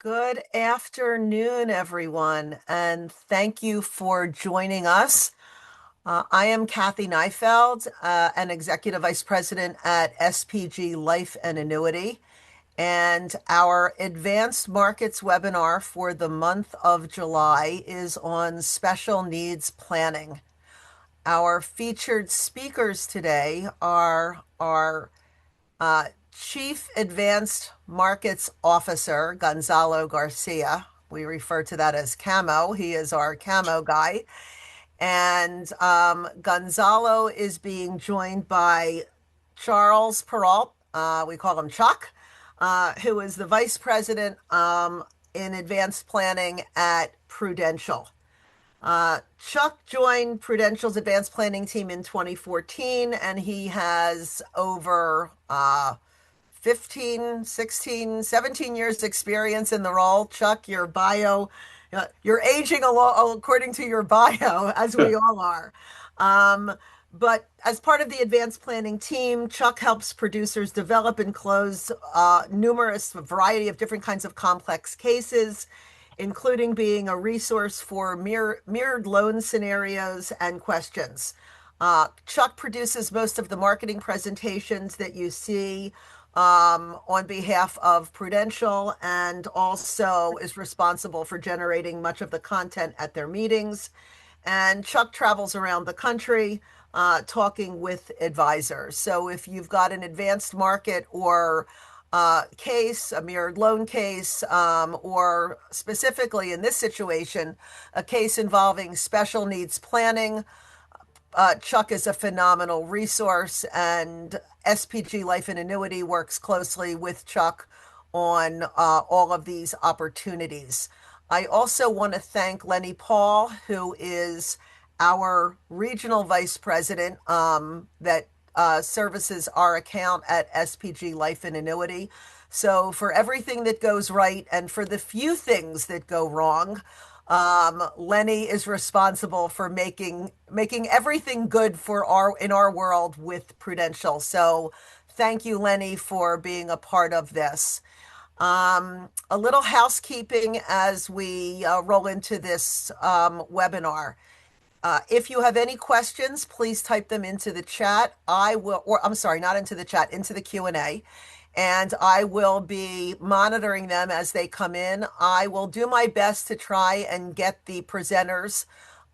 Good afternoon, everyone, and thank you for joining us. I am Kathy Neifeld, an Executive Vice President at SPG Life and Annuity, and our Advanced Markets webinar for the month of July is on special needs planning. Our featured speakers today are our Chief Advanced Markets Officer, Gonzalo Garcia. We refer to that as CAMO. He is our CAMO guy. And Gonzalo is being joined by Charles Perrault, we call him Chuck, who is the Vice President in Advanced Planning at Prudential. Chuck joined Prudential's advanced planning team in 2014, and he has over 15, 16, 17 years experience in the role. Chuck, your bio, you're aging according to your bio, as we all are. But as part of the advanced planning team, Chuck helps producers develop and close numerous variety of different kinds of complex cases, including being a resource for mirrored loan scenarios and questions. Chuck produces most of the marketing presentations that you see on behalf of Prudential, and also is responsible for generating much of the content at their meetings. And Chuck travels around the country talking with advisors. So if you've got an advanced market or case, a mirrored loan case, or specifically in this situation, a case involving special needs planning, Chuck is a phenomenal resource, and SPG Life and Annuity works closely with Chuck on all of these opportunities. I also want to thank Lenny Paul, who is our regional vice president that services our account at SPG Life and Annuity. So for everything that goes right and for the few things that go wrong, Lenny is responsible for making everything good in our world with Prudential. So thank you, Lenny, for being a part of this. A little housekeeping as we roll into this webinar. If you have any questions, please type them into the chat. I'm sorry, not into the chat, into the Q&A. And I will be monitoring them as they come in. I will do my best to try and get the presenters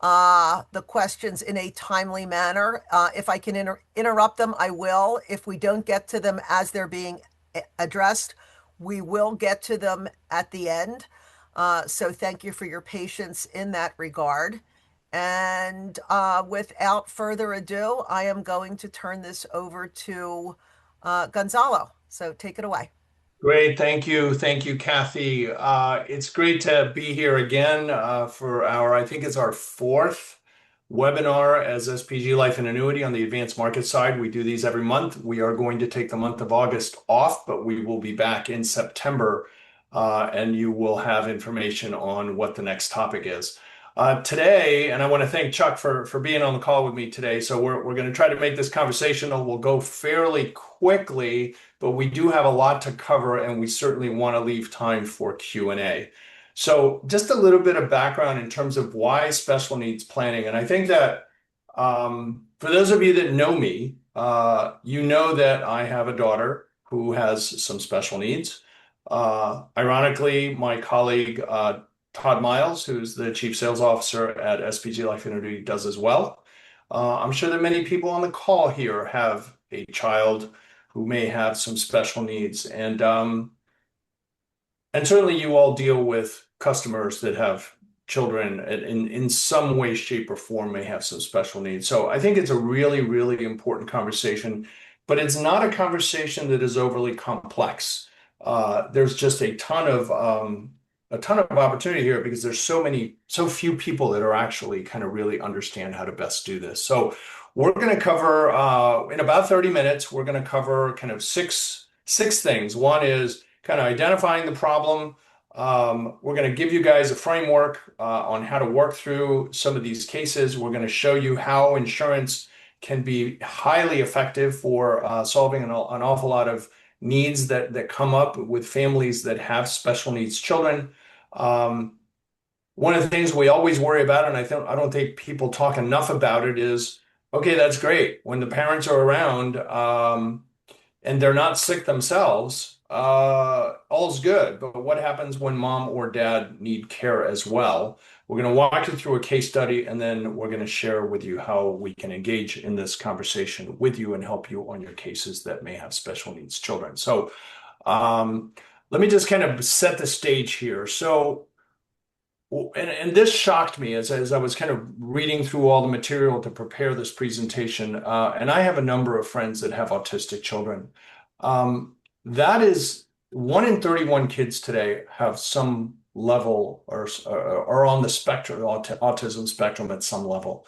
the questions in a timely manner. If I can interrupt them, I will. If we don't get to them as they're being addressed, we will get to them at the end. So thank you for your patience in that regard. And without further ado, I am going to turn this over to Gonzalo. So take it away. Great. Thank you. Thank you, Kathy. It's great to be here again for I think it's our fourth webinar as SPG Life and Annuity on the advanced market side. We do these every month. We are going to take the month of August off, but we will be back in September, and you will have information on what the next topic is. Today, and I want to thank Chuck for being on the call with me today. So we're going to try to make this conversational. We'll go fairly quickly, but we do have a lot to cover, and we certainly want to leave time for Q&A. So just a little bit of background in terms of why special needs planning. And I think that for those of you that know me, you know that I have a daughter who has some special needs. Ironically, my colleague, Todd Miles, who's the Chief Sales Officer at SPG Life Annuity, does as well. I'm sure that many people on the call here have a child who may have some special needs. And certainly you all deal with customers that have children in some way, shape, or form may have some special needs. So I think it's a really, really important conversation, but it's not a conversation that is overly complex. There's just a ton of opportunity here because there's so few people that are actually kind of really understand how to best do this. So we're going to cover in about 30 minutes, we're going to cover kind of six things. One is kind of identifying the problem. We're going to give you guys a framework on how to work through some of these cases. We're going to show you how insurance can be highly effective for solving an awful lot of needs that come up with families that have special needs children. Um, One of the things we always worry about, and I don't think people talk enough about it, is okay, that's great when the parents are around. And they're not sick themselves, all's good. But what happens when mom or dad need care as well? We're going to walk you through a case study, and then we're going to share with you how we can engage in this conversation with you and help you on your cases that may have special needs children. So, um, let me just kind of set the stage here. So, and this shocked me as I was kind of reading through all the material to prepare this presentation. And I have a number of friends that have autistic children. That is 1 in 31 kids today have some level or are on the spectrum, autism spectrum at some level.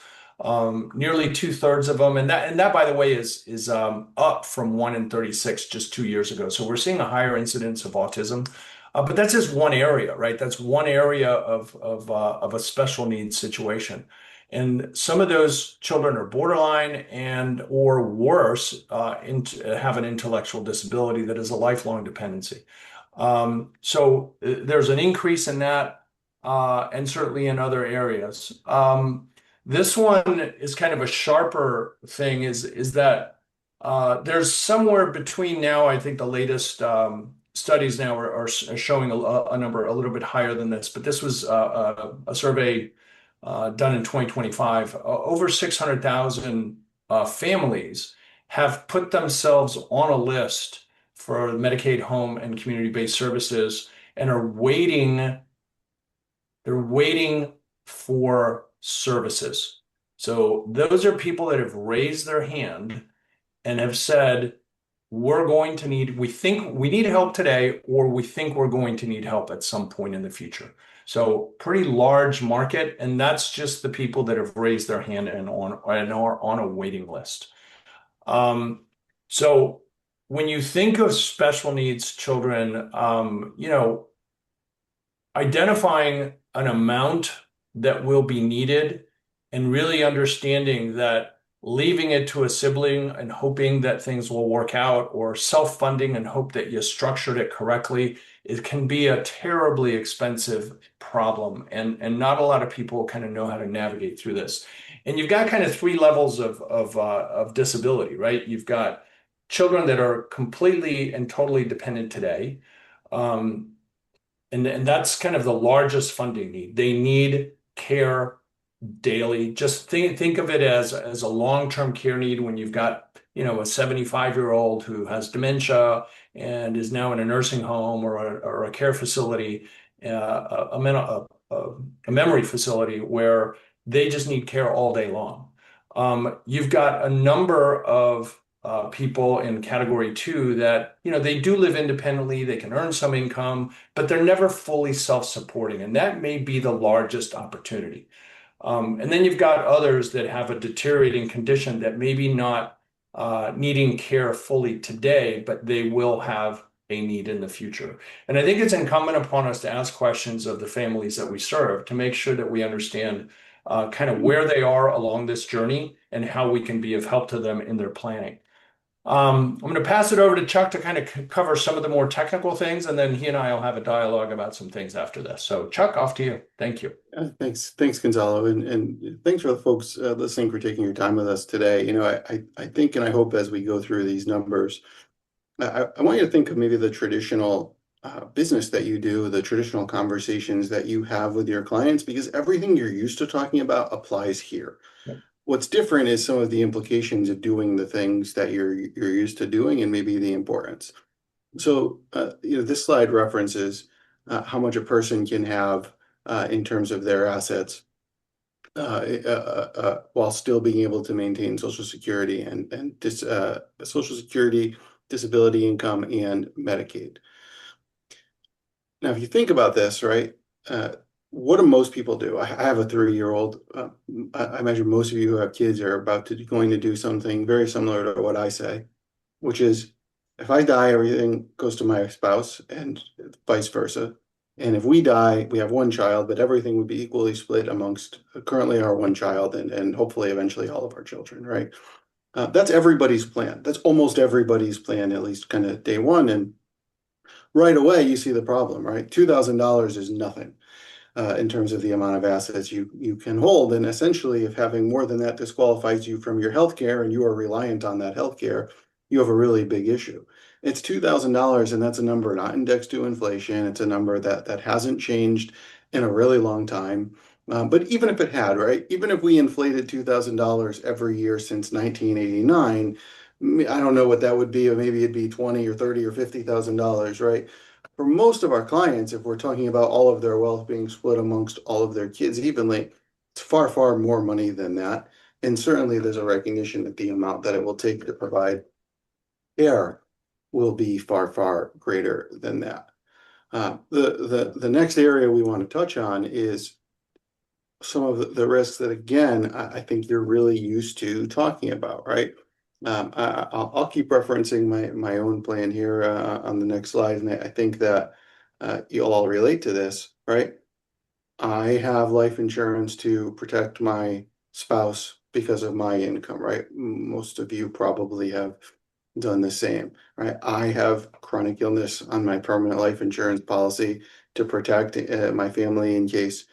Nearly 2/3 of them, and that by the way is up from 1 in 36 just 2 years ago. So we're seeing a higher incidence of autism. But that's just one area, right? That's one area of a special needs situation. And some of those children are borderline and or worse, have an intellectual disability that is a lifelong dependency. So there's an increase in that, and certainly in other areas. This one is kind of a sharper thing, is that there's somewhere between now, I think the latest studies now are showing a number a little bit higher than this, but this was a survey done in 2025. Over 600,000 families have put themselves on a list for Medicaid home and community-based services and are waiting. They're waiting for services. So those are people that have raised their hand and have said, we think we need help today, or we think we're going to need help at some point in the future. So pretty large market, and that's just the people that have raised their hand and are on a waiting list. Um, so when you think of special needs children, identifying an amount that will be needed and really understanding that leaving it to a sibling and hoping that things will work out, or self-funding and hope that you structured it correctly, it can be a terribly expensive problem. And not a lot of people kind of know how to navigate through this. And you've got kind of three levels of disability, right? You've got children that are completely and totally dependent today. Um, and that's kind of the largest funding need. They need care daily. Just think of it as a long-term care need when you've got, a 75-year-old who has dementia and is now in a nursing home or a care facility, a memory facility where they just need care all day long. You've got a number of people in category two that, they do live independently, they can earn some income, but they're never fully self-supporting. And that may be the largest opportunity. And then you've got others that have a deteriorating condition that maybe not needing care fully today, but they will have a need in the future. And I think it's incumbent upon us to ask questions of the families that we serve to make sure that we understand kind of where they are along this journey and how we can be of help to them in their planning. I'm going to pass it over to Chuck to kind of cover some of the more technical things, and then he and I will have a dialogue about some things after this. So, Chuck, off to you. Thank you. Thanks, Gonzalo, and thanks for the folks listening for taking your time with us today. I think and I hope as we go through these numbers, I want you to think of maybe the traditional business that you do, the traditional conversations that you have with your clients, because everything you're used to talking about applies here. What's different is some of the implications of doing the things that you're used to doing, and maybe the importance. So, this slide references how much a person can have in terms of their assets while still being able to maintain Social Security and Social Security, disability income, and Medicaid. Now, if you think about this, right? What do most people do? I have a 3-year-old. I imagine most of you who have kids are going to do something very similar to what I say, which is if I die, everything goes to my spouse and vice versa. And if we die, we have one child, but everything would be equally split amongst currently our one child and hopefully eventually all of our children, right? That's everybody's plan. That's almost everybody's plan, at least kind of day one. And right away, you see the problem, right? $2,000 is nothing in terms of the amount of assets you can hold. And essentially, if having more than that disqualifies you from your healthcare and you are reliant on that healthcare, you have a really big issue. It's $2,000, and that's a number not indexed to inflation. It's a number that hasn't changed in a really long time. But even if it had, right? Even if we inflated $2,000 every year since 1989, I don't know what that would be, or maybe it'd be 20 or 30 or $50,000, right? For most of our clients, if we're talking about all of their wealth being split amongst all of their kids evenly, it's far, far more money than that. And certainly there's a recognition that the amount that it will take to provide care will be far, far greater than that. The next area we want to touch on is some of the risks that, again, I think you're really used to talking about, right? I'll keep referencing my own plan here on the next slide, and I think that you'll all relate to this, right? I have life insurance to protect my spouse because of my income, right? Most of you probably have done the same, right? I have chronic illness on my permanent life insurance policy to protect my family in case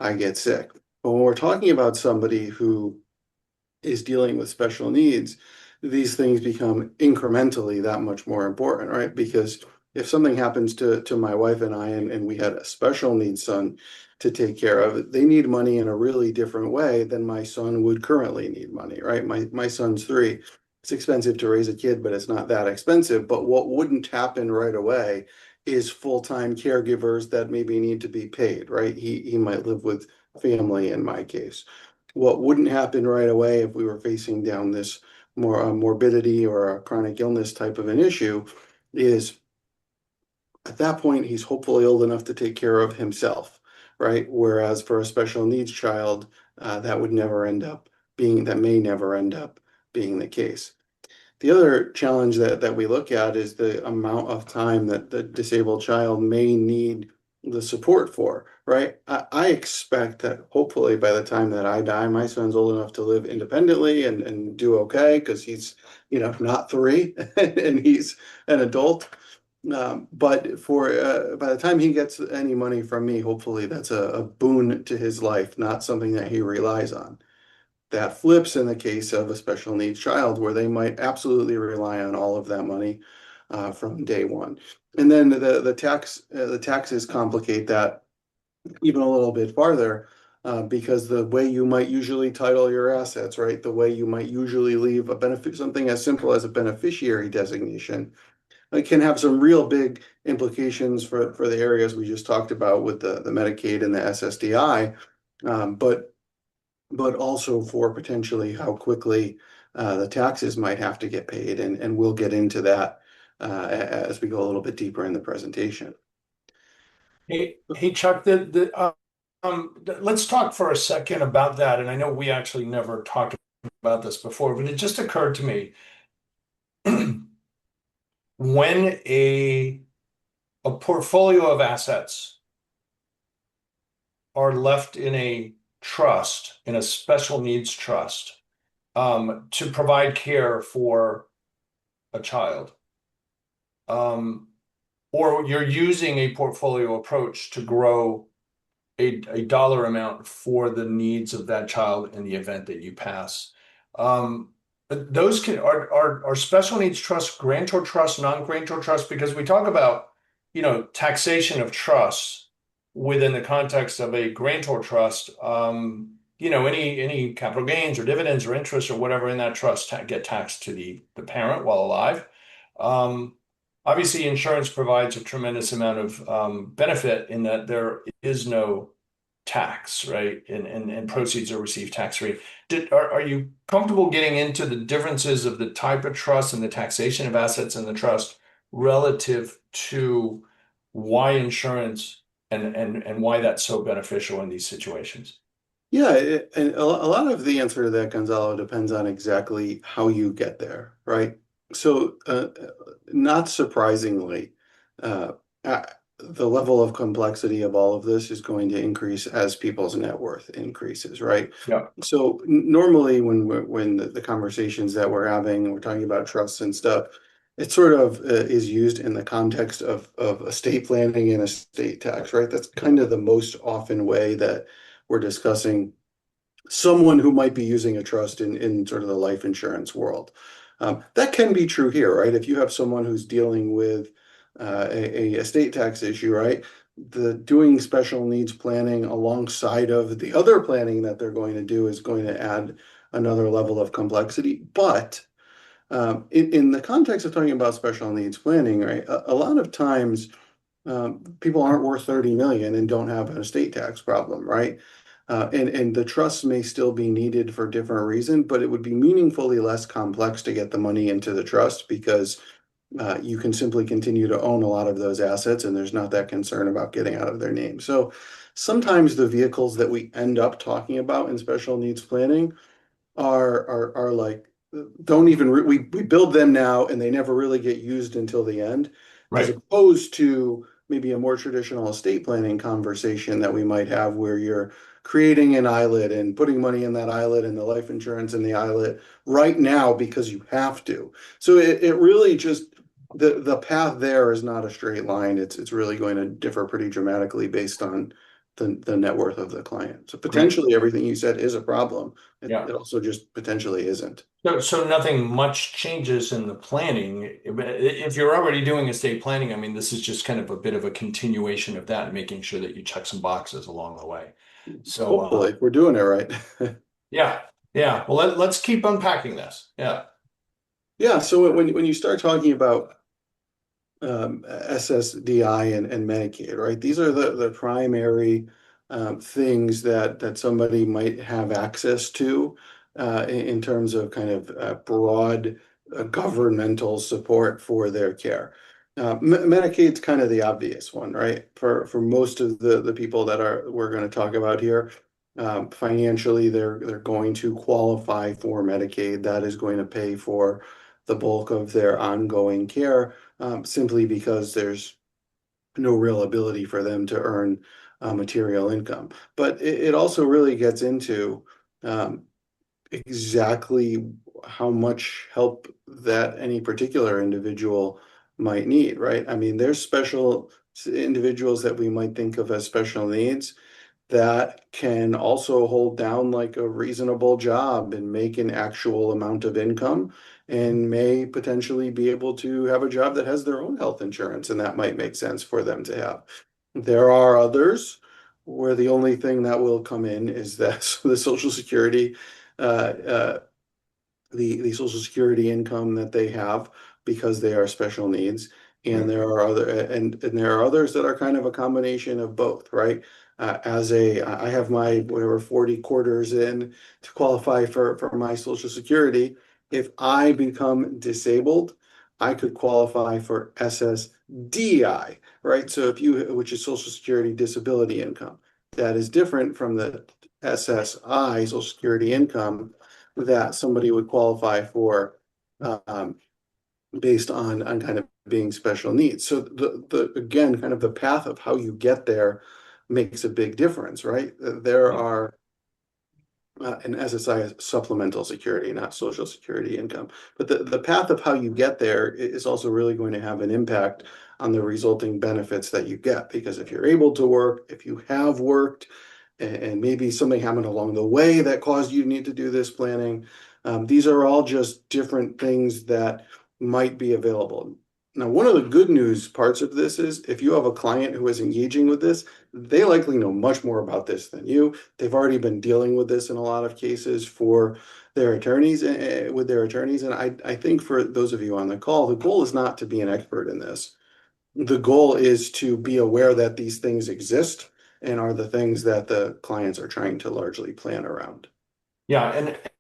I get sick. But when we're talking about somebody who is dealing with special needs, these things become incrementally that much more important, right? Because if something happens to my wife and I, and we had a special needs son to take care of, they need money in a really different way than my son would currently need money, right? My son's 3. It's expensive to raise a kid, but it's not that expensive. But what wouldn't happen right away is full-time caregivers that maybe need to be paid, right? He might live with family in my case. What wouldn't happen right away if we were facing down this more morbidity or a chronic illness type of an issue is at that point he's hopefully old enough to take care of himself, right? Whereas for a special needs child, that would never end up that may never end up being the case. The other challenge that we look at is the amount of time that the disabled child may need the support for, right? I expect that hopefully by the time that I die, my son's old enough to live independently and do okay because he's, not 3 and he's an adult. But for by the time he gets any money from me, hopefully that's a boon to his life, not something that he relies on. That flips in the case of a special needs child where they might absolutely rely on all of that money from day one. And then the taxes complicate that even a little bit farther because the way you might usually title your assets, right? The way you might usually leave a benefit, something as simple as a beneficiary designation, it can have some real big implications for the areas we just talked about with the Medicaid and the SSDI. But also for potentially how quickly the taxes might have to get paid. And we'll get into that as we go a little bit deeper in the presentation. Hey, Chuck, let's talk for a second about that. And I know we actually never talked about this before, but it just occurred to me when a portfolio of assets are left in a trust, in a special needs trust, to provide care for a child, or you're using a portfolio approach to grow a dollar amount for the needs of that child in the event that you pass. But those are special needs trusts, grantor trusts, non-grantor trusts, because we talk about, taxation of trusts within the context of a grantor trust. Any capital gains or dividends or interest or whatever in that trust get taxed to the parent while alive. Obviously, insurance provides a tremendous amount of benefit in that there is no tax, right? And proceeds are received tax-free. Are you comfortable getting into the differences of the type of trust and the taxation of assets in the trust relative to why insurance and why that's so beneficial in these situations? Yeah, and a lot of the answer to that, Gonzalo, depends on exactly how you get there, right? So, not surprisingly, uh, the level of complexity of all of this is going to increase as people's net worth increases, right? Yeah. So normally when the conversations that we're having, we're talking about trusts and stuff, it sort of is used in the context of estate planning and estate tax, right? That's kind of the most often way that we're discussing someone who might be using a trust in sort of the life insurance world. That can be true here, right? If you have someone who's dealing with a estate tax issue, right? The doing special needs planning alongside of the other planning that they're going to do is going to add another level of complexity. But in the context of talking about special needs planning, right, a lot of times people aren't worth 30 million and don't have an estate tax problem, right? And the trusts may still be needed for different reasons, but it would be meaningfully less complex to get the money into the trust because you can simply continue to own a lot of those assets and there's not that concern about getting out of their name. So sometimes the vehicles that we end up talking about in special needs planning are like don't even we build them now and they never really get used until the end, as Right. opposed to maybe a more traditional estate planning conversation that we might have where you're creating an islet and putting money in that islet and the life insurance in the islet right now because you have to. So it really just the path there is not a straight line. It's really going to differ pretty dramatically based on the net worth of the client. So Great. potentially everything you said is a problem. Yeah. It also just potentially isn't. So nothing much changes in the planning. If you're already doing estate planning, I mean, this is just kind of a bit of a continuation of that and making sure that you check some boxes along the way. So, Hopefully, if we're doing it right. yeah, yeah. Well, let's keep unpacking this. Yeah. Yeah, so when you start talking about SSDI and Medicaid, right? These are the primary things that somebody might have access to in terms of kind of broad governmental support for their care. Medicaid's kind of the obvious one, right? For most of the people that we're going to talk about here, financially they're going to qualify for Medicaid. That is going to pay for the bulk of their ongoing care simply because there's no real ability for them to earn material income. But it also really gets into um, exactly how much help that any particular individual might need, right? I mean, there's special individuals that we might think of as special needs that can also hold down like a reasonable job and make an actual amount of income and may potentially be able to have a job that has their own health insurance, and that might make sense for them to have. There are others where the only thing that will come in is that the Social Security uh, uh, the Social Security income that they have because they are special needs. And Right. there are and there are others that are kind of a combination of both, right? I have my whatever 40 quarters in to qualify for my Social Security. If I become disabled, I could qualify for SSDI, right? So if you, which is Social Security Disability Income, that is different from the SSI, Social Security Income, that somebody would qualify for um, based on kind of being special needs. So the again, kind of the path of how you get there makes a big difference, right? There Yeah. are an SSI is supplemental security, not social security income. But the path of how you get there is also really going to have an impact on the resulting benefits that you get. Because if you're able to work, if you have worked, and maybe something happened along the way that caused you to need to do this planning. These are all just different things that might be available. Now, one of the good news parts of this is if you have a client who is engaging with this, they likely know much more about this than you. They've already been dealing with this in a lot of cases for their attorneys, with their attorneys. And I think for those of you on the call, the goal is not to be an expert in this. The goal is to be aware that these things exist and are the things that the clients are trying to largely plan around. Yeah,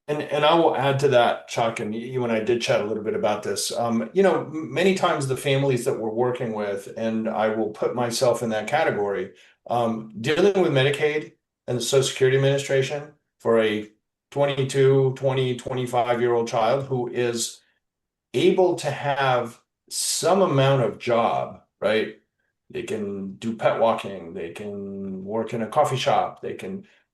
and I will add to that, Chuck, and you and I did chat a little bit about this. You know, many times the families that we're working with, and I will put myself in that category, dealing with Medicaid and the Social Security Administration for a 22, 20, 25-year-old child who is able to have some amount of job, right? They can do pet walking. They can work in a coffee shop.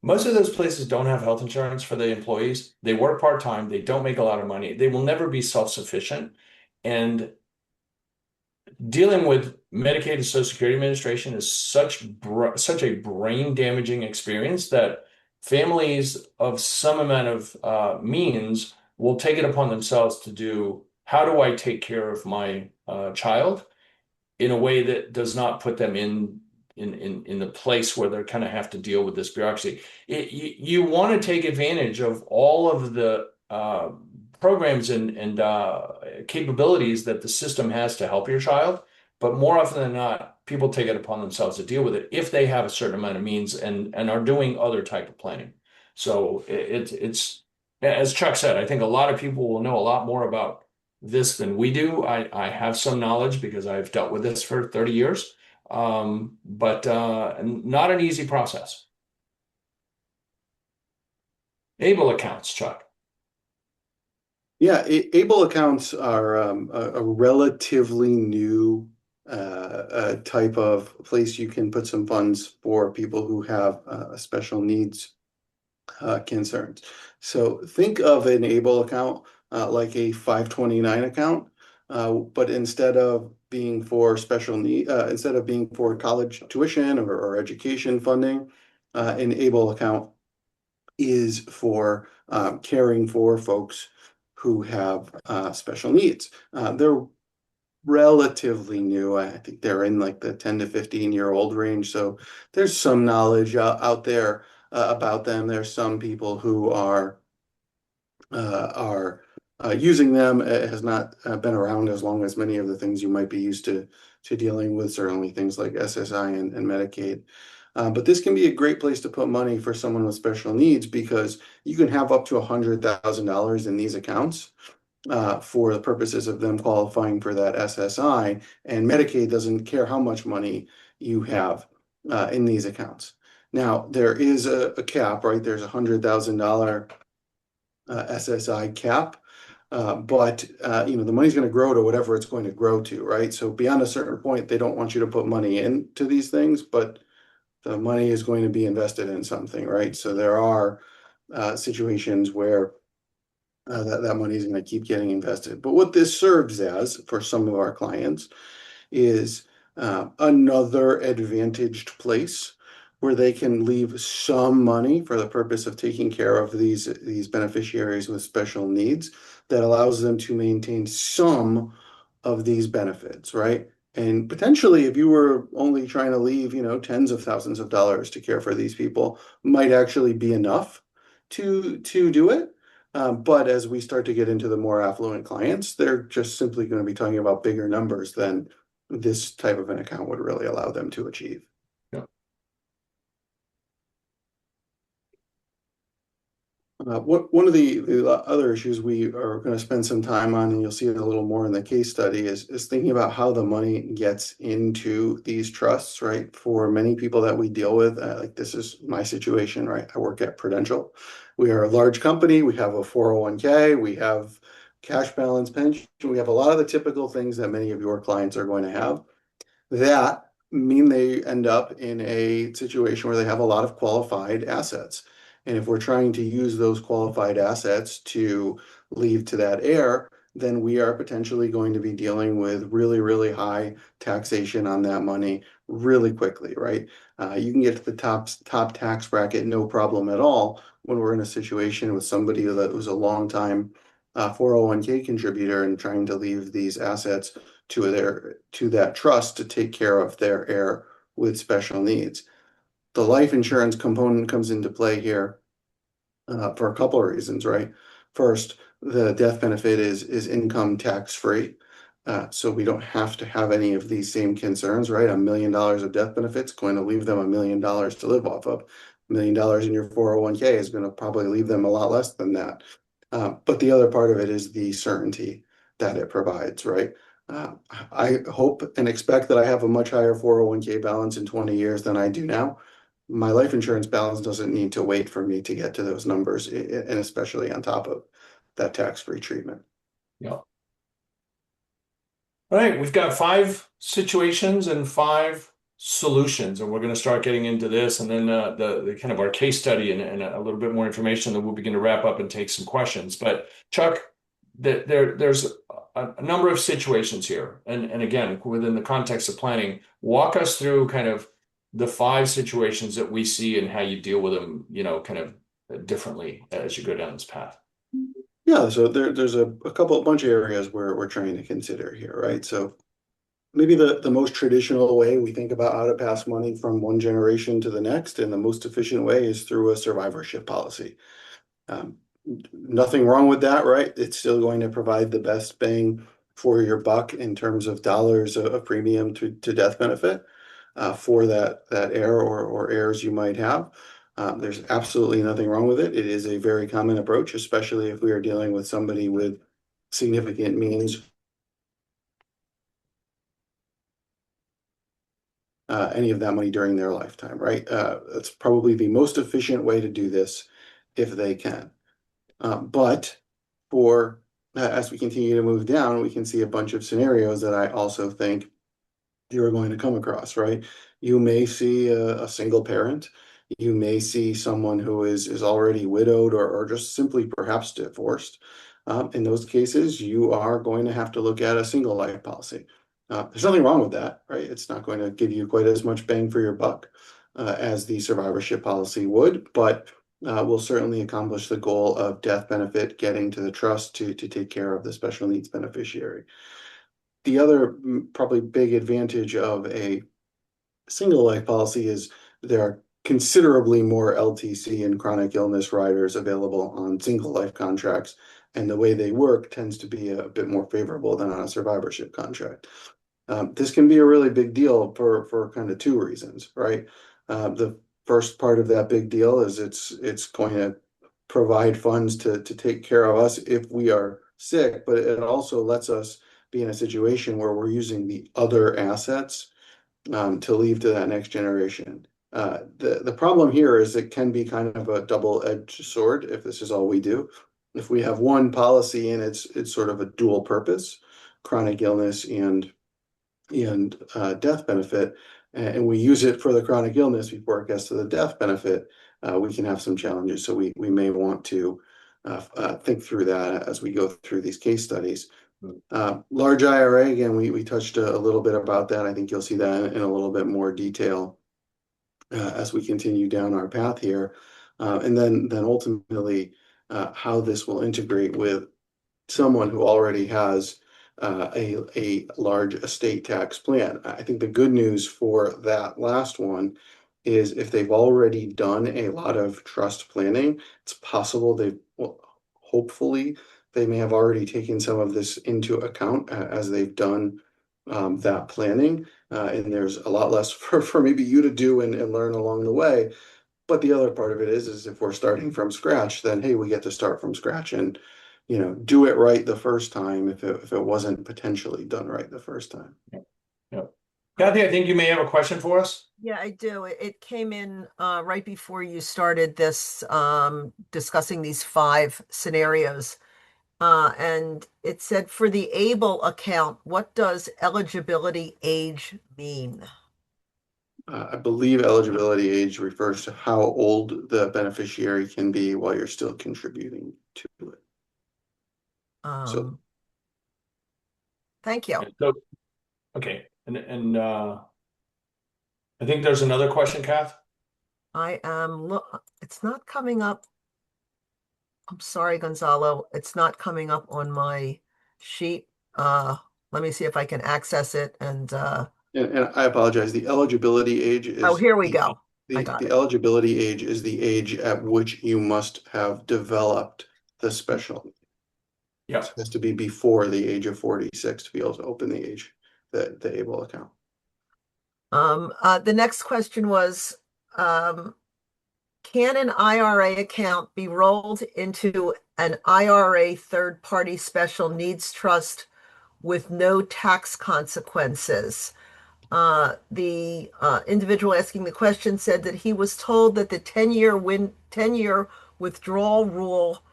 Most of those places don't have health insurance for the employees. They work part-time. They don't make a lot of money. They will never be self-sufficient. And dealing with Medicaid and Social Security Administration is such a brain damaging experience that families of some amount of means will take it upon themselves to do, how do I take care of my child in a way that does not put them in the place where they kind of have to deal with this bureaucracy. You want to take advantage of all of the programs and capabilities that the system has to help your child, but more often than not, people take it upon themselves to deal with it if they have a certain amount of means and are doing other type of planning. So it's as Chuck said, I think a lot of people will know a lot more about this than we do. I have some knowledge because I've dealt with this for 30 years, but not an easy process. Able accounts, Chuck. Yeah, able accounts are a relatively new type of place you can put some funds for people who have special needs concerns. So think of an able account like a 529 account, but instead of being for special need, instead of being for college tuition or education funding, an able account is for caring for folks who have special needs. They're relatively new. I think they're in like the 10 to 15-year-old range. So there's some knowledge out there about them. There's some people who are using them. It has not been around as long as many of the things you might be used to dealing with, certainly things like SSI and Medicaid. But this can be a great place to put money for someone with special needs because you can have up to $100,000 in these accounts for the purposes of them qualifying for that SSI, and Medicaid doesn't care how much money you have in these accounts. Now, there is a cap, right? There's $100,000 SSI cap, but the money's going to grow to whatever it's going to grow to, right? So beyond a certain point, they don't want you to put money into these things, but the money is going to be invested in something, right? So there are situations where that money is going to keep getting invested. But what this serves as for some of our clients is another advantaged place where they can leave some money for the purpose of taking care of these beneficiaries with special needs that allows them to maintain some of these benefits, right? And potentially, if you were only trying to leave, tens of thousands of dollars to care for these people, might actually be enough to do it. But as we start to get into the more affluent clients, they're just simply going to be talking about bigger numbers than this type of an account would really allow them to achieve. Yeah. One of the other issues we are going to spend some time on, and you'll see it a little more in the case study, is thinking about how the money gets into these trusts, right? For many people that we deal with, like this is my situation, right? I work at Prudential. We are a large company. We have a 401k. We have cash balance pension. We have a lot of the typical things that many of your clients are going to have that mean they end up in a situation where they have a lot of qualified assets. And if we're trying to use those qualified assets to leave to that heir, then we are potentially going to be dealing with really, really high taxation on that money really quickly, right? You can get to the top tax bracket no problem at all when we're in a situation with somebody that was a long time 401k contributor and trying to leave these assets to that trust to take care of their heir with special needs. The life insurance component comes into play here for a couple of reasons, right? First, the death benefit is income tax free. So we don't have to have any of these same concerns, right? $1 million of death benefits going to leave them $1 million to live off of. $1 million in your 401k is going to probably leave them a lot less than that. But the other part of it is the certainty that it provides, right? I hope and expect that I have a much higher 401k balance in 20 years than I do now. My life insurance balance doesn't need to wait for me to get to those numbers, and especially on top of that tax-free treatment. Yeah. All right, we've got five situations and five solutions, and we're going to start getting into this, and then the kind of our case study and a little bit more information. Then we'll begin to wrap up and take some questions. But Chuck, there's a number of situations here, and again, within the context of planning, walk us through kind of the five situations that we see and how you deal with them, kind of differently as you go down this path. Yeah, so there's a bunch of areas where we're trying to consider here, right? So maybe the most traditional way we think about how to pass money from one generation to the next, and the most efficient way is through a survivorship policy. Um, Nothing wrong with that, right? It's still going to provide the best bang for your buck in terms of dollars of premium to death benefit for that heir or heirs you might have. There's absolutely nothing wrong with it. It is a very common approach, especially if we are dealing with somebody with significant means. Any of that money during their lifetime, right? It's probably the most efficient way to do this if they can. But for as we continue to move down, we can see a bunch of scenarios that I also think you're going to come across, right? You may see a single parent. You may see someone who is already widowed or just simply perhaps divorced. In those cases, you are going to have to look at a single life policy. There's nothing wrong with that, right? It's not going to give you quite as much bang for your buck as the survivorship policy would, but will certainly accomplish the goal of death benefit getting to the trust to take care of the special needs beneficiary. The other probably big advantage of a single life policy is there are considerably more LTC and chronic illness riders available on single life contracts, and the way they work tends to be a bit more favorable than on a survivorship contract. This can be a really big deal for kind of two reasons, right? The first part of that big deal is it's going to provide funds to take care of us if we are sick, but it also lets us be in a situation where we're using the other assets to leave to that next generation. The problem here is it can be kind of a double-edged sword if this is all we do. If we have one policy and it's sort of a dual purpose, chronic illness and death benefit, and we use it for the chronic illness before it gets to the death benefit, we can have some challenges. So we may want to think through that as we go through these case studies. Large IRA, again, we touched a little bit about that. I think you'll see that in a little bit more detail as we continue down our path here. And then ultimately, how this will integrate with someone who already has a large estate tax plan. I think the good news for that last one is if they've already done a lot of trust planning, it's possible well, hopefully they may have already taken some of this into account as they've done that planning. And there's a lot less for maybe you to do and learn along the way. But the other part of it is if we're starting from scratch, then hey, we get to start from scratch and do it right the first time if it wasn't potentially done right the first time. Yeah. Kathy, I think you may have a question for us. Yeah, I do. It came in right before you started this discussing these five scenarios. And it said for the ABLE account, what does eligibility age mean? I believe eligibility age refers to how old the beneficiary can be while you're still contributing to it. So Thank you. So, okay, and I think there's another question, Kath. It's not coming up. I'm sorry, Gonzalo. It's not coming up on my sheet. Let me see if I can access it and I apologize. The eligibility age oh, is here we go. I got the it. eligibility age is the age at which you must have developed the special. Yeah. It has to be before the age of 46 to be able to open the ABLE account. The next question was, can an IRA account be rolled into an IRA third-party special needs trust with no tax consequences? The individual asking the question said that he was told that the 10-year withdrawal rule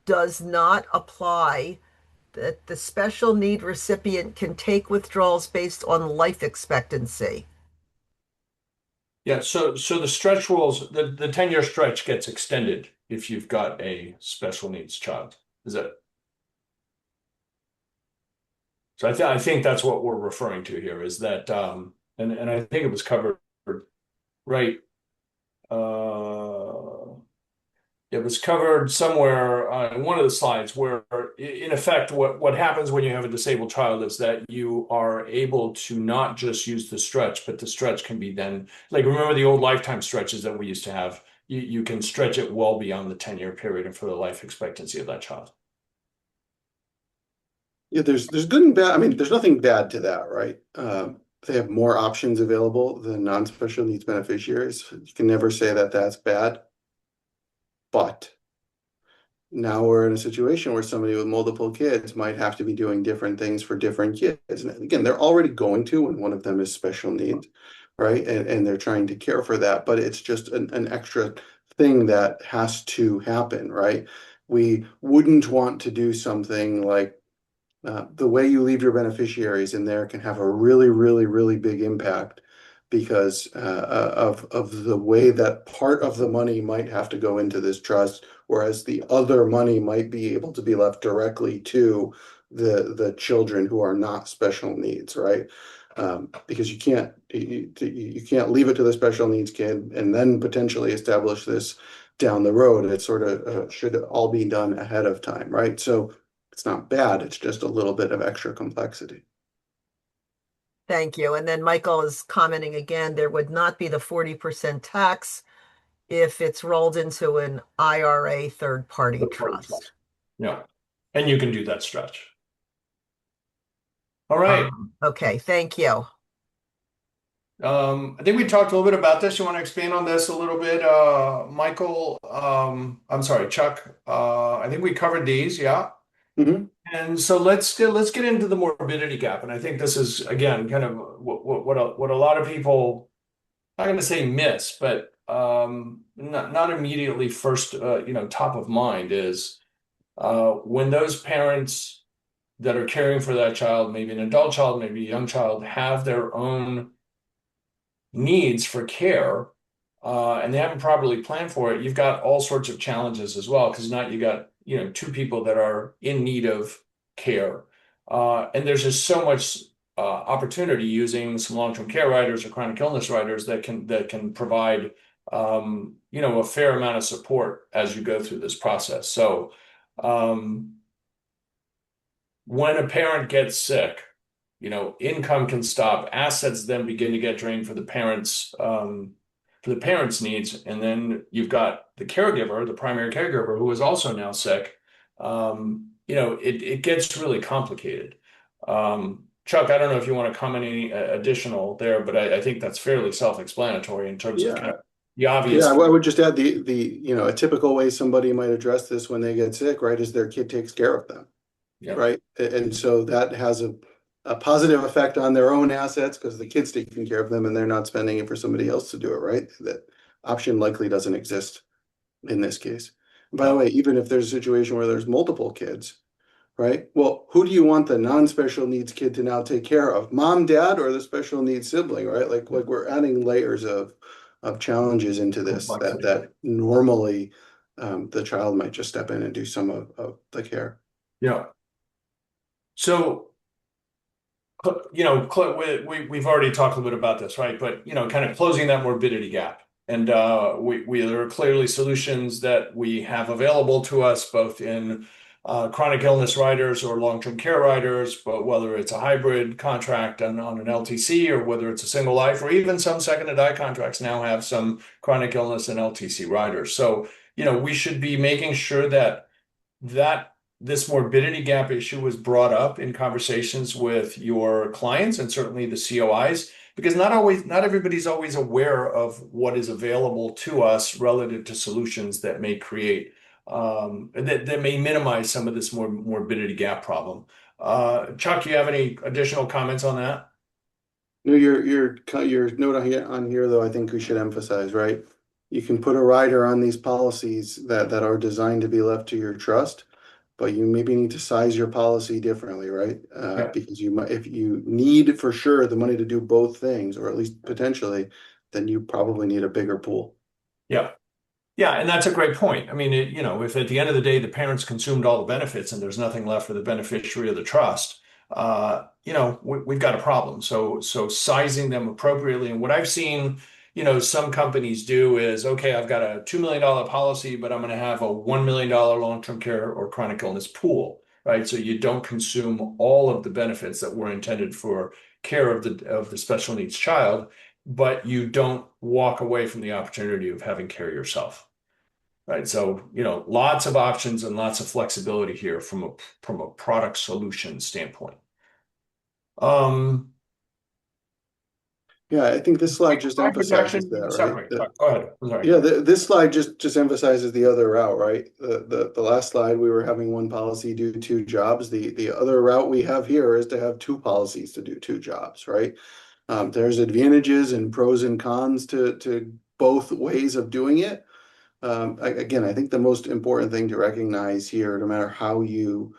does not apply that the special need recipient can take withdrawals based on life expectancy. Yeah, so the stretch rules, the 10-year stretch gets extended if you've got a special needs child. Is that so? I think that's what we're referring to here is that and I think it was covered right. It was covered somewhere in one of the slides where, in effect, what happens when you have a disabled child is that you are able to not just use the stretch, but the stretch can be then, like, remember the old lifetime stretches that we used to have? You can stretch it well beyond the 10-year period and for the life expectancy of that child. Yeah, there's good and bad. I mean, there's nothing bad to that, right? They have more options available than non-special needs beneficiaries. You can never say that that's bad, but now we're in a situation where somebody with multiple kids might have to be doing different things for different kids. And again, they're already going to when one of them is special needs, right? And they're trying to care for that, but it's just an extra thing that has to happen, right? We wouldn't want to do something like the way you leave your beneficiaries in there can have a really, really, really big impact because of the way that part of the money might have to go into this trust, whereas the other money might be able to be left directly to the children who are not special needs, right? Because you can't leave it to the special needs kid and then potentially establish this down the road. It sort of should all be done ahead of time, right? So it's not bad, it's just a little bit of extra complexity. Thank you. And then Michael is commenting again, there would not be the 40% tax if it's rolled into an IRA third-party trust. Yeah, and you can do that stretch. All right. Okay, thank you. I think we talked a little bit about this. You want to expand on this a little bit, Michael? I'm sorry, Chuck. I think we covered these, yeah. Mhm. And so let's get into the morbidity gap. And I think this is again kind of what a lot of people, I'm not going to say miss, but not immediately first top of mind is when those parents that are caring for that child, maybe an adult child, maybe a young child, have their own needs for care, and they haven't properly planned for it, you've got all sorts of challenges as well. Because now you got, two people that are in need of care. And there's just so much opportunity using some long-term care riders or chronic illness riders that can provide a fair amount of support as you go through this process. So when a parent gets sick, income can stop, assets then begin to get drained for the parents' needs, and then you've got the caregiver, the primary caregiver, who is also now sick. It gets really complicated. Chuck, I don't know if you want to comment any additional there, but I think that's fairly self-explanatory in terms of kind Yeah. of the Yeah, obvious. I would just add a typical way somebody might address this when they get sick, right, is their kid takes care of them, Yeah, right? And so that has a positive effect on their own assets because the kid's taking care of them and they're not spending it for somebody else to do it, right? That option likely doesn't exist in this case. And by the yeah, way, even if there's a situation where there's multiple kids, right? Well, who do you want the non-special needs kid to now take care of? Mom, dad, or the special needs sibling, right? Like we're adding layers of challenges into this that complexity. normally the child might just step in and do some of the care. Yeah. So we've already talked a little bit about this, right? But kind of closing that morbidity gap, and there are clearly solutions that we have available to us, both in chronic illness riders or long-term care riders, but whether it's a hybrid contract on an LTC or whether it's a single life, or even some second to die contracts now have some chronic illness and LTC riders. So we should be making sure that this morbidity gap issue was brought up in conversations with your clients and certainly the COIs, because not everybody's always aware of what is available to us relative to solutions that may create that may minimize some of this morbidity gap problem. Chuck, do you have any additional comments on that? No, your note on here though, I think we should emphasize, right? You can put a rider on these policies that are designed to be left to your trust, but you maybe need to size your policy differently, right? Yeah. Because you might, if you need for sure the money to do both things, or at least potentially, then you probably need a bigger pool. Yeah. Yeah, and that's a great point. I mean, if at the end of the day the parents consumed all the benefits and there's nothing left for the beneficiary of the trust, we've got a problem. So sizing them appropriately. And what I've seen, some companies do is, okay, I've got a $2 million policy, but I'm going to have a $1 million long-term care or chronic illness pool, right? So you don't consume all of the benefits that were intended for care of the special needs child, but you don't walk away from the opportunity of having care yourself. Right. So, lots of options and lots of flexibility here from a product solution standpoint. Um, Yeah, I think this slide just Crime emphasizes protection that, right? separate. Go ahead. I'm sorry. Yeah, this slide just emphasizes the other route, right? The last slide we were having one policy do two jobs. The other route we have here is to have two policies to do two jobs, right? There's advantages and pros and cons to both ways of doing it. Again, I think the most important thing to recognize here, no matter how you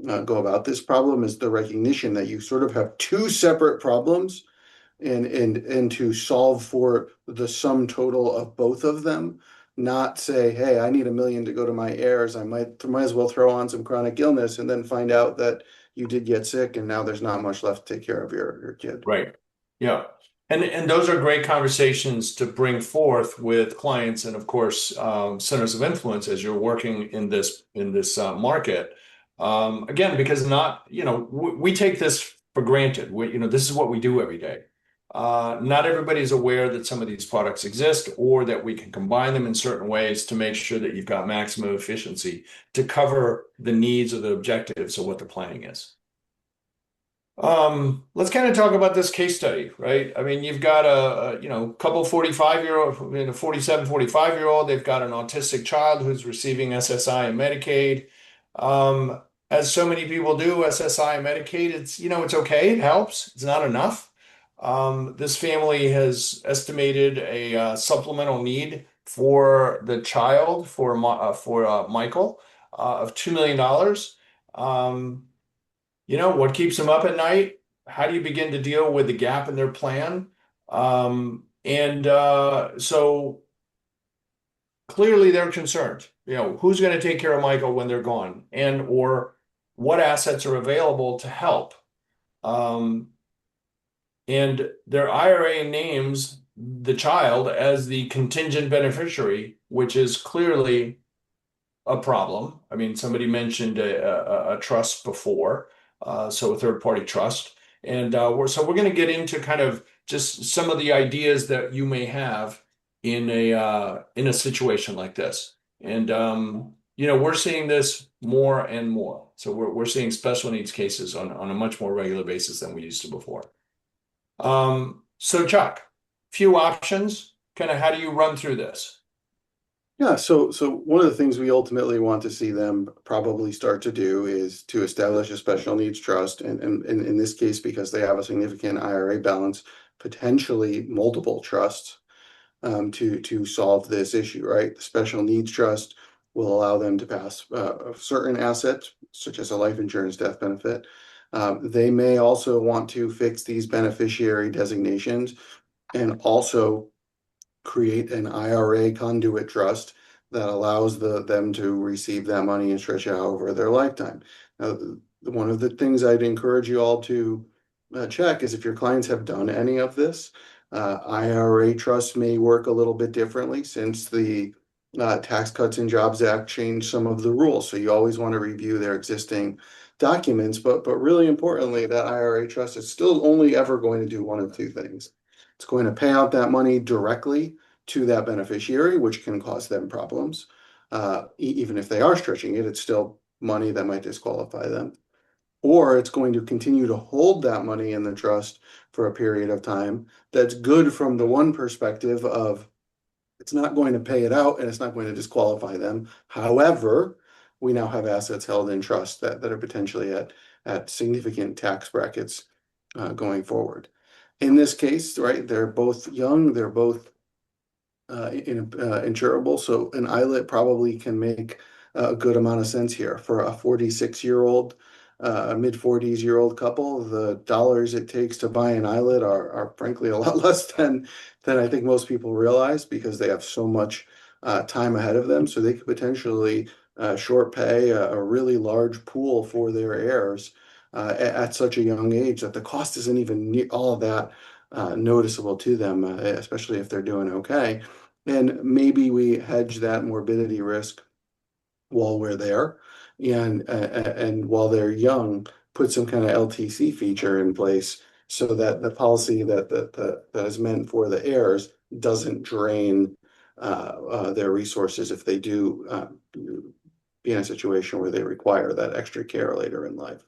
go about this problem, is the recognition that you sort of have two separate problems and to solve for the sum total of both of them, not say, hey, I need $1 million to go to my heirs. I might as well throw on some chronic illness and then find out that you did get sick and now there's not much left to take care of your kid. Right. Yeah. And those are great conversations to bring forth with clients and of course centers of influence as you're working in this market. Again, because not, we take this for granted. This is what we do every day. Not everybody is aware that some of these products exist or that we can combine them in certain ways to make sure that you've got maximum efficiency to cover the needs or the objectives of what the planning is. Let's kind of talk about this case study, right? I mean, you've got couple 45-year-old, 47, 45-year-old, they've got an autistic child who's receiving SSI and Medicaid. As so many people do, SSI and Medicaid, it's okay, it helps, it's not enough. This family has estimated a supplemental need for the child, for Michael, of $2 million. What keeps them up at night? How do you begin to deal with the gap in their plan? So clearly they're concerned. Who's going to take care of Michael when they're gone, and or what assets are available to help? And their IRA names the child as the contingent beneficiary, which is clearly a problem. I mean, somebody mentioned a trust before, so a third-party trust. And we're going to get into kind of just some of the ideas that you may have in a situation like this. And we're seeing this more and more. So we're seeing special needs cases on a much more regular basis than we used to before. So Chuck, few options. Kind of how do you run through this? Yeah, so one of the things we ultimately want to see them probably start to do is to establish a special needs trust, and in this case, because they have a significant IRA balance, potentially multiple trusts to solve this issue, right? The special needs trust will allow them to pass certain assets, such as a life insurance death benefit. They may also want to fix these beneficiary designations and also create an IRA conduit trust that allows them to receive that money and stretch it out over their lifetime. Now, one of the things I'd encourage you all to check is if your clients have done any of this. IRA trusts may work a little bit differently since the Tax Cuts and Jobs Act changed some of the rules. So you always want to review their existing documents, but really importantly, that IRA trust is still only ever going to do one of two things. It's going to pay out that money directly to that beneficiary, which can cause them problems. Even if they are stretching it, it's still money that might disqualify them. Or it's going to continue to hold that money in the trust for a period of time. That's good from the one perspective of it's not going to pay it out and it's not going to disqualify them. However, we now have assets held in trust that are potentially at significant tax brackets going forward. In this case, right, they're both young, they're both insurable, so an ILIT probably can make a good amount of sense here. For a 46-year-old, mid-40s-year-old couple, the dollars it takes to buy an iLet are frankly a lot less than I think most people realize, because they have so much time ahead of them. So they could potentially short pay a really large pool for their heirs at such a young age that the cost isn't even all of that noticeable to them, especially if they're doing okay. And maybe we hedge that morbidity risk while we're there, and while they're young, put some kind of LTC feature in place so that the policy that is meant for the heirs doesn't drain their resources if they do be in a situation where they require that extra care later in life.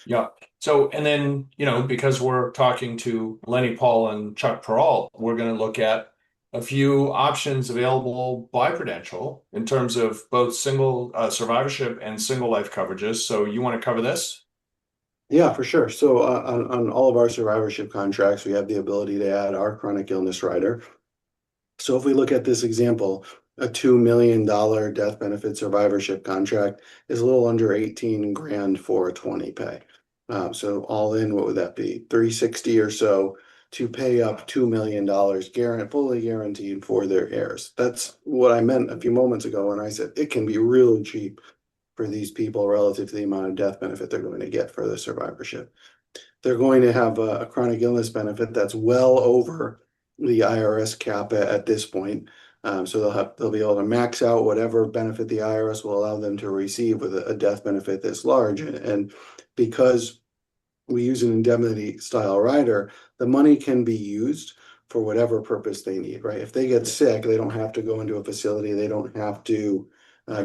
Yeah. So, and then, because we're talking to Lenny Paul and Chuck Perrault, we're going to look at a few options available by Prudential in terms of both single survivorship and single life coverages. So you want to cover this? Yeah, for sure. So on all of our survivorship contracts, we have the ability to add our chronic illness rider. So if we look at this example, a $2 million death benefit survivorship contract is a little under 18 grand for a 20 pay. So all in, what would that be? 360 or so to pay up $2 million, fully guaranteed for their heirs. That's what I meant a few moments ago when I said it can be really cheap for these people relative to the amount of death benefit they're going to get for the survivorship. They're going to have a chronic illness benefit that's well over the IRS cap at this point. So they'll be able to max out whatever benefit the IRS will allow them to receive with a death benefit this large. And because we use an indemnity style rider, the money can be used for whatever purpose they need, right? If they get sick, they don't have to go into a facility. They don't have to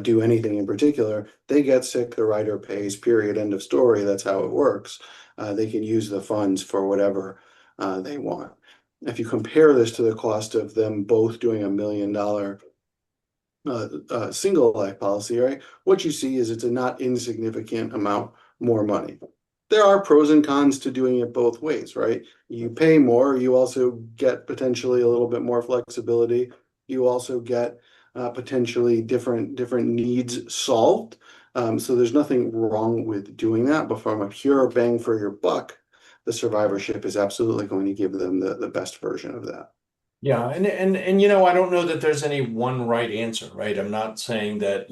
do anything in particular. They get sick, the rider pays, period, end of story. That's how it works. They can use the funds for whatever they want. If you compare this to the cost of them both doing $1 million single life policy, right? What you see is it's a not insignificant amount more money. There are pros and cons to doing it both ways, right? You pay more, you also get potentially a little bit more flexibility. You also get potentially different needs solved. So there's nothing wrong with doing that, but from a pure bang for your buck, the survivorship is absolutely going to give them the best version of that. Yeah, and I don't know that there's any one right answer, right? I'm not saying that,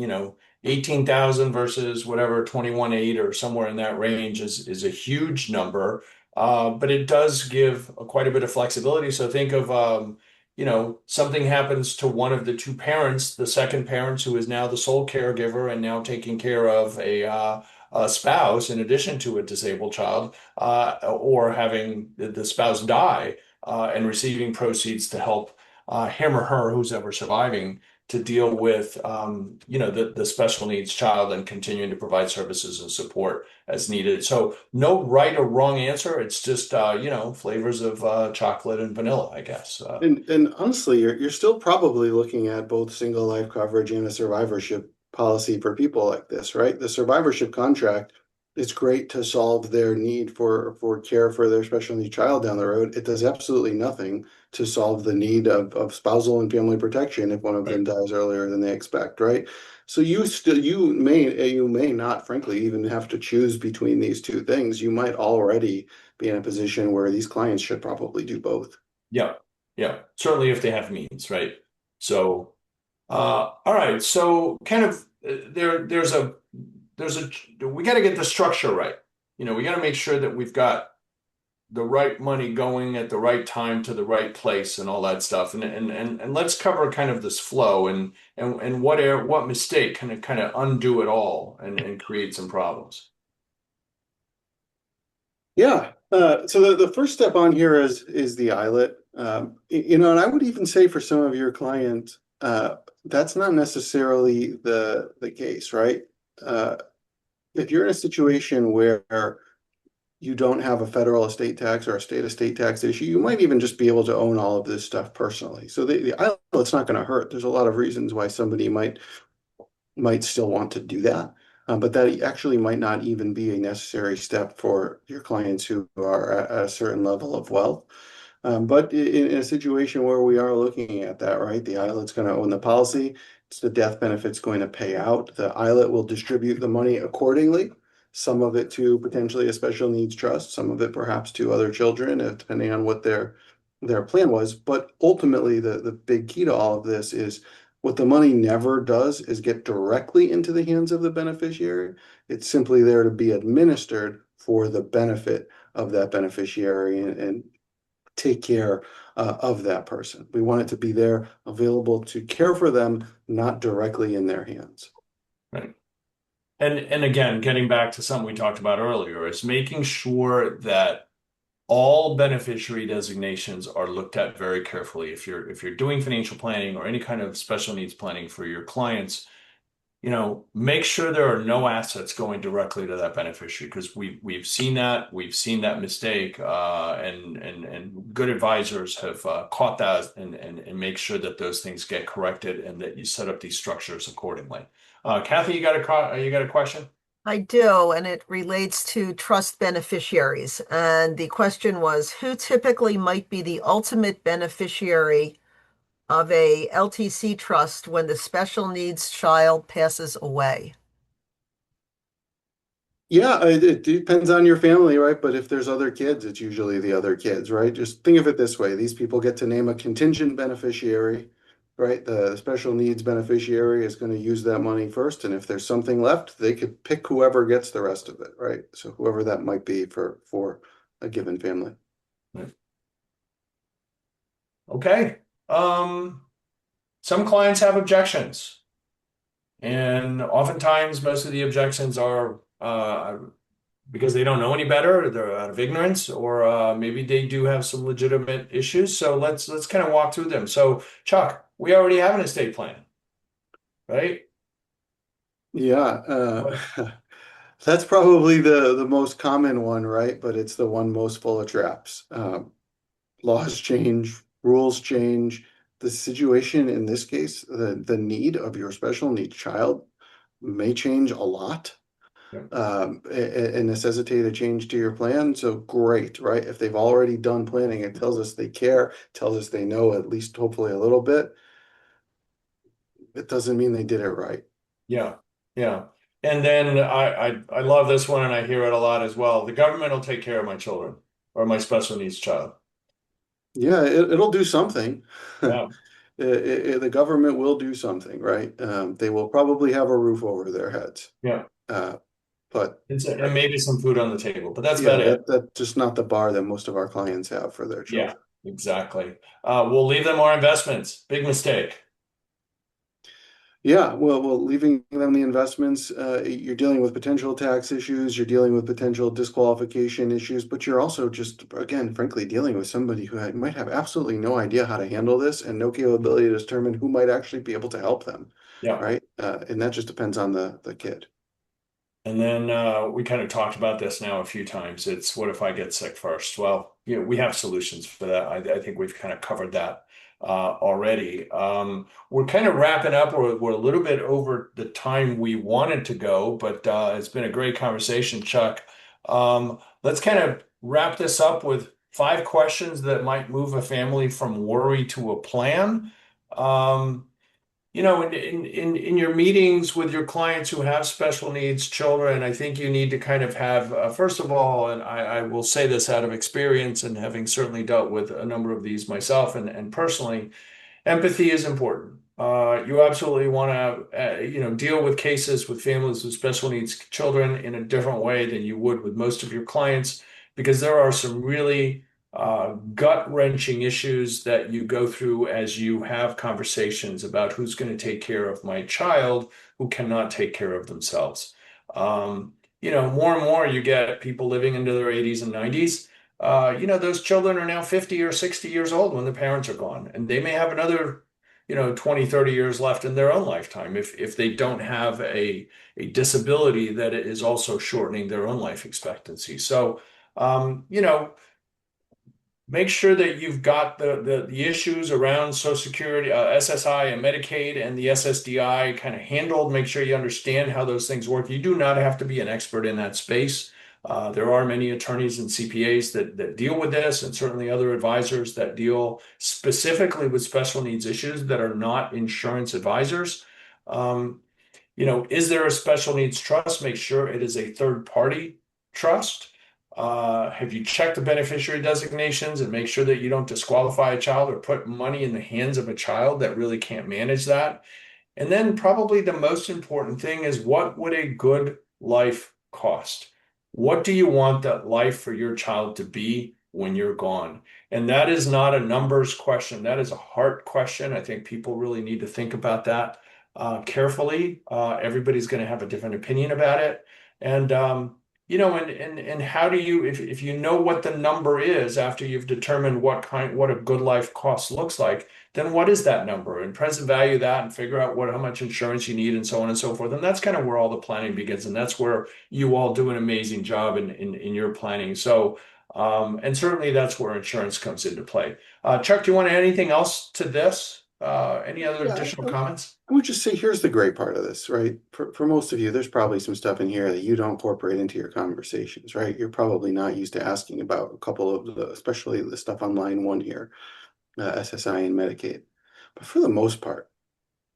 18,000 versus whatever 21.8 or somewhere in that range is a huge number. But it does give quite a bit of flexibility. So think of something happens to one of the two parents, the second parent who is now the sole caregiver and now taking care of a spouse in addition to a disabled child, or having the spouse die and receiving proceeds to help him or her, who's ever surviving, to deal with the special needs child and continuing to provide services and support as needed. So no right or wrong answer. It's just flavors of chocolate and vanilla, I guess. And honestly, you're still probably looking at both single life coverage and a survivorship policy for people like this, right? The survivorship contract is great to solve their need for care for their special needs child down the road. It does absolutely nothing to solve the need of spousal and family protection if one of them Right. dies earlier than they expect, right? So you may not, frankly, even have to choose between these two things. You might already be in a position where these clients should probably do both. Yeah, yeah. Certainly if they have means, right? So, all right. So kind of there's a we got to get the structure right. We got to make sure that we've got the right money going at the right time to the right place and all that stuff. And let's cover kind of this flow and what mistake kind of undo it all and create some problems. Yeah. So the first step on here is the eyelet. And I would even say for some of your clients, that's not necessarily the case, right? Uh, if you're in a situation where you don't have a federal estate tax or a state estate tax issue, you might even just be able to own all of this stuff personally. So the eyelet's not going to hurt. There's a lot of reasons why somebody might still want to do that. But that actually might not even be a necessary step for your clients who are at a certain level of wealth. But in a situation where we are looking at that, right, the eyelet's going to own the policy. It's the death benefit's going to pay out. The ILET will distribute the money accordingly. Some of it to potentially a special needs trust, some of it perhaps to other children, depending on what their plan was. But ultimately, the big key to all of this is what the money never does is get directly into the hands of the beneficiary. It's simply there to be administered for the benefit of that beneficiary and take care of that person. We want it to be there available to care for them, not directly in their hands. Right. And again, getting back to something we talked about earlier, is making sure that all beneficiary designations are looked at very carefully. If you're doing financial planning or any kind of special needs planning for your clients, make sure there are no assets going directly to that beneficiary, because we've seen that mistake, and good advisors have caught that and make sure that those things get corrected and that you set up these structures accordingly. Kathy, you got a question? I do, and it relates to trust beneficiaries. And the question was, who typically might be the ultimate beneficiary of a LTC trust when the special needs child passes away? Yeah, it depends on your family, right? But if there's other kids, it's usually the other kids, right? Just think of it this way. These people get to name a contingent beneficiary, right? The special needs beneficiary is going to use that money first, and if there's something left, they could pick whoever gets the rest of it, right? So whoever that might be for a given family. Okay. Some clients have objections, and oftentimes most of the objections are because they don't know any better, they're out of ignorance, or maybe they do have some legitimate issues. So let's kind of walk through them. So Chuck, we already have an estate plan, right? Yeah, What? that's probably the most common one, right? But it's the one most full of traps. Laws change, rules change. The situation in this case, the need of your special needs child may change a lot, Yeah. and necessitate a change to your plan. So great, right? If they've already done planning, it tells us they care, tells us they know at least hopefully a little bit. It doesn't mean they did it right. Yeah. Yeah. And then I love this one, and I hear it a lot as well. The government will take care of my children or my special needs child. Yeah, it'll do something. Yeah. The government will do something, right? They will probably have a roof over their heads. Yeah. Uh, but And maybe some food on the table, but that's yeah, about it. that's just not the bar that most of our clients have for their Yeah, children. exactly. We'll leave them our investments. Big mistake. Yeah, well, leaving them the investments, you're dealing with potential tax issues, you're dealing with potential disqualification issues, but you're also just, again, frankly, dealing with somebody who might have absolutely no idea how to handle this and no capability to determine who might actually be able to help them, Yeah. right? And that just depends on the kid. And then we kind of talked about this now a few times. It's what if I get sick first? Well, we have solutions for that. I think we've kind of covered that already. We're kind of wrapping up. We're a little bit over the time we wanted to go, but it's been a great conversation, Chuck. Let's kind of wrap this up with 5 questions that might move a family from worry to a plan. Um, in your meetings with your clients who have special needs children, I think you need to kind of have, first of all, and I will say this out of experience and having certainly dealt with a number of these myself and personally, empathy is important. You absolutely want to, deal with cases with families with special needs children in a different way than you would with most of your clients, because there are some really gut-wrenching issues that you go through as you have conversations about who's going to take care of my child who cannot take care of themselves. More and more you get people living into their 80s and 90s. Those children are now 50 or 60 years old when the parents are gone, and they may have another 20, 30 years left in their own lifetime if they don't have a disability that is also shortening their own life expectancy. So, make sure that you've got the issues around Social Security, SSI and Medicaid and the SSDI kind of handled. Make sure you understand how those things work. You do not have to be an expert in that space. There are many attorneys and CPAs that deal with this, and certainly other advisors that deal specifically with special needs issues that are not insurance advisors. Is there a special needs trust? Make sure it is a third party trust. Have you checked the beneficiary designations and make sure that you don't disqualify a child or put money in the hands of a child that really can't manage that? And then probably the most important thing is, what would a good life cost? What do you want that life for your child to be when you're gone? And that is not a numbers question. That is a heart question. I think people really need to think about that carefully. Everybody's going to have a different opinion about it. And and how do you, if you know what the number is after you've determined what a good life cost looks like, then what is that number? And present value that and figure out how much insurance you need and so on and so forth. And that's kind of where all the planning begins. And that's where you all do an amazing job in your planning. So, and certainly that's where insurance comes into play. Chuck, do you want to add anything else to this? Any other Yeah, additional comments? I would just say here's the great part of this, right? For most of you, there's probably some stuff in here that you don't incorporate into your conversations, right? You're probably not used to asking about a couple of especially the stuff on line one here, SSI and Medicaid. But for the most part,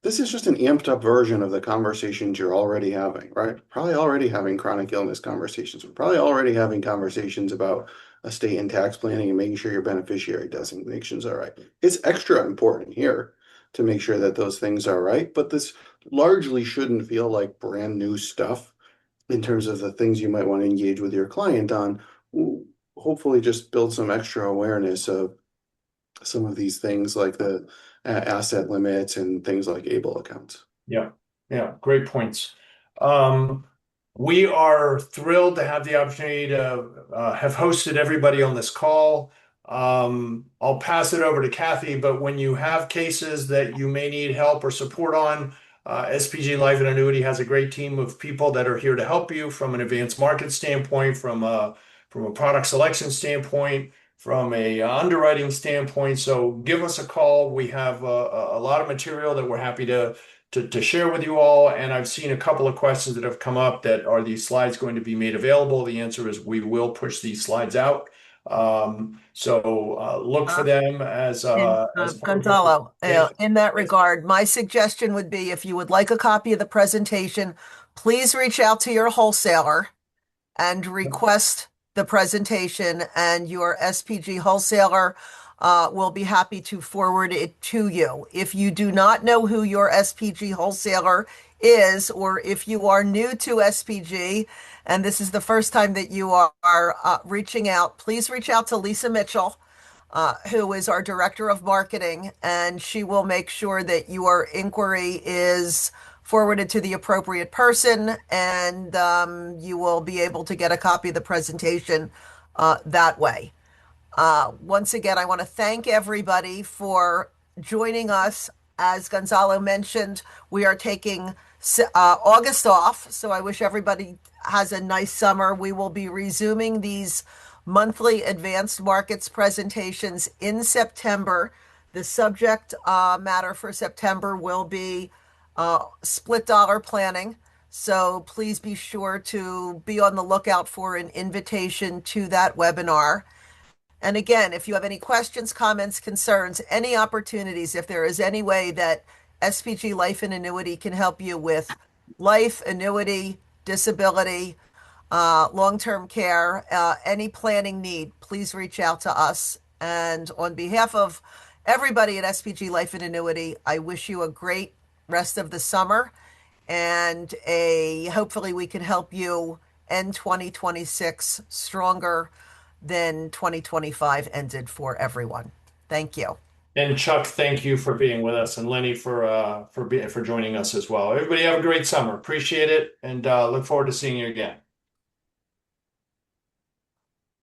this is just an amped up version of the conversations you're already having, right? Probably already having chronic illness conversations. We're probably already having conversations about estate and tax planning and making sure your beneficiary designations are right. It's extra important here to make sure that those things are right, but this largely shouldn't feel like brand new stuff in terms of the things you might want to engage with your client on. Hopefully just build some extra awareness of some of these things like the asset limits and things like ABLE accounts. Yeah, yeah, great points. Um, we are thrilled to have the opportunity to have hosted everybody on this call. I'll pass it over to Kathy, but when you have cases that you may need help or support on, SPG Life and Annuity has a great team of people that are here to help you from an advanced market standpoint, from a product selection standpoint, from a underwriting standpoint. So give us a call. We have a lot of material that we're happy to share with you all. And I've seen a couple of questions that have come up that are these slides going to be made available? The answer is we will push these slides out. So look for them And as part of what Gonzalo, we're. in that regard, my suggestion would be if you would like a copy of the presentation, please reach out to your wholesaler and request the presentation, and your SPG wholesaler will be happy to forward it to you. If you do not know who your SPG wholesaler is, or if you are new to SPG and this is the first time that you are reaching out, please reach out to Lisa Mitchell, who is our director of marketing, and she will make sure that your inquiry is forwarded to the appropriate person, and you will be able to get a copy of the presentation that way. Once again, I want to thank everybody for joining us. As Gonzalo mentioned, we are taking August off, so I wish everybody has a nice summer. We will be resuming these monthly advanced markets presentations in September. The subject matter for September will be split dollar planning. So please be sure to be on the lookout for an invitation to that webinar. And again, if you have any questions, comments, concerns, any opportunities, if there is any way that SPG Life and Annuity can help you with life, annuity, disability, long-term care, any planning need, please reach out to us. And on behalf of everybody at SPG Life and Annuity, I wish you a great rest of the summer, and hopefully we can help you end 2026 stronger than 2025 ended for everyone. Thank you. And Chuck, thank you for being with us, and Lenny for joining us as well. Everybody have a great summer. Appreciate it, and look forward to seeing you again.